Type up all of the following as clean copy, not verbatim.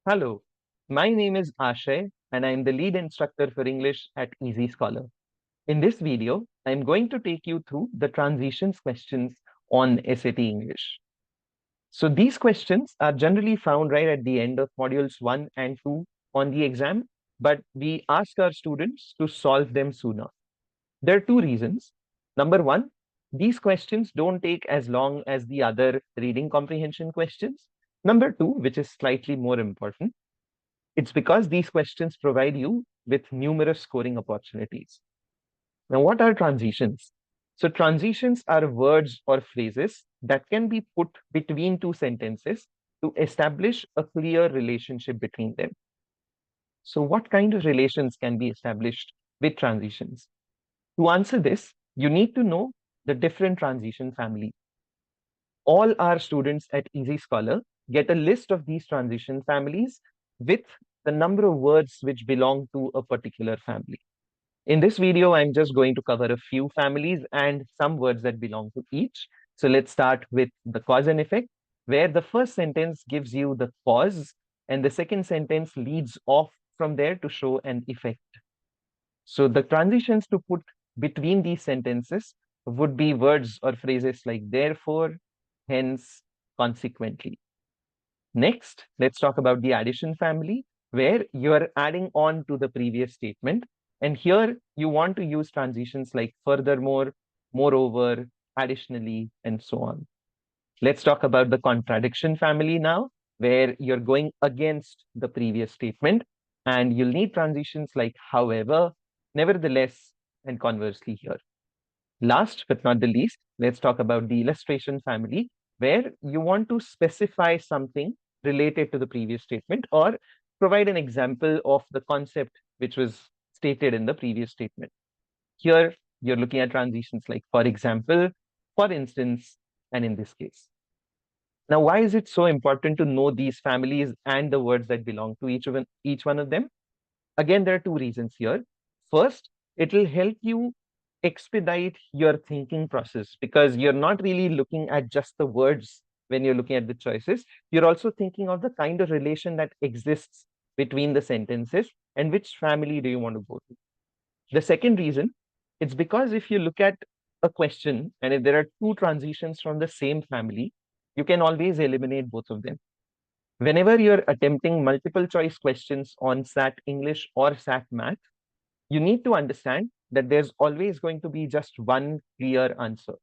Hello, my name is Ashay and I am the lead instructor for English at EZScholar. In this video, I am going to take you through the transitions questions on SAT English. So these questions are generally found right at the end of modules 1 and 2 on the exam, but we ask our students to solve them sooner. There are two reasons. Number one, these questions don't take as long as the other reading comprehension questions. Number two, which is slightly more important, it's because these questions provide you with numerous scoring opportunities. Now, what are transitions? So, transitions are words or phrases that can be put between two sentences to establish a clear relationship between them. So, what kind of relations can be established with transitions? To answer this, you need to know the different transition families. All our students at EZScholar get a list of these transition families with the number of words which belong to a particular family. In this video, I'm just going to cover a few families and some words that belong to each. So let's start with the cause and effect, where the first sentence gives you the cause and the second sentence leads off from there to show an effect. So the transitions to put between these sentences would be words or phrases like therefore, hence, consequently. Next, let's talk about the addition family, where you are adding on to the previous statement. And here you want to use transitions like furthermore, moreover, additionally, and so on. Let's talk about the contradiction family now, where you're going against the previous statement. And you'll need transitions like however, nevertheless, and conversely here. Last but not the least, let's talk about the illustration family, where you want to specify something related to the previous statement or provide an example of the concept which was stated in the previous statement. Here, you're looking at transitions like for example, for instance, and in this case. Now, why is it so important to know these families and the words that belong to each one of them? Again, there are two reasons here. First, it will help you expedite your thinking process because you're not really looking at just the words when you're looking at the choices. You're also thinking of the kind of relation that exists between the sentences and which family do you want to go to. The second reason, it's because if you look at a question and if there are two transitions from the same family, you can always eliminate both of them. Whenever you're attempting multiple choice questions on SAT English or SAT Math, you need to understand that there's always going to be just one clear answer.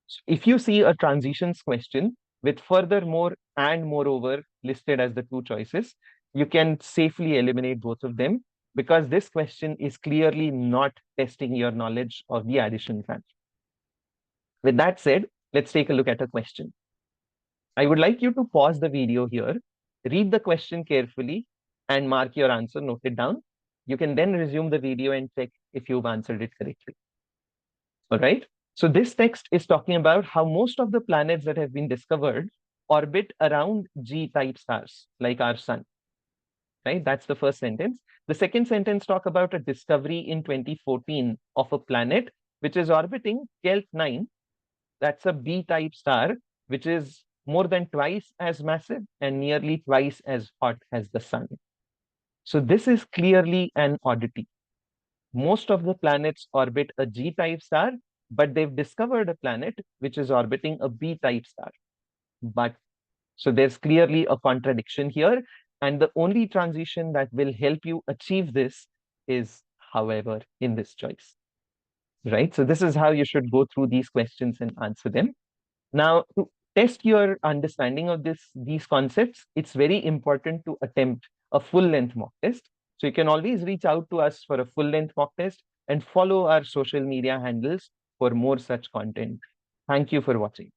So if you see a transitions question with furthermore and moreover listed as the two choices, you can safely eliminate both of them because this question is clearly not testing your knowledge of the addition family. With that said, let's take a look at a question. I would like you to pause the video here, read the question carefully, and mark your answer, note it down. You can then resume the video and check if you've answered it correctly. All right. So this text is talking about how most of the planets that have been discovered orbit around G-type stars, like our sun. Right? That's the first sentence. The second sentence talk about a discovery in 2014 of a planet which is orbiting Kelt 9. That's a B-type star, which is more than twice as massive and nearly twice as hot as the sun. So this is clearly an oddity. Most of the planets orbit a G-type star, but they've discovered a planet which is orbiting a B-type star. But so there's clearly a contradiction here. And the only transition that will help you achieve this is, however, in this choice. Right? So this is how you should go through these questions and answer them. Now, to test your understanding of these concepts, it's very important to attempt a full-length mock test. So you can always reach out to us for a full-length mock test and follow our social media handles for more such content. Thank you for watching.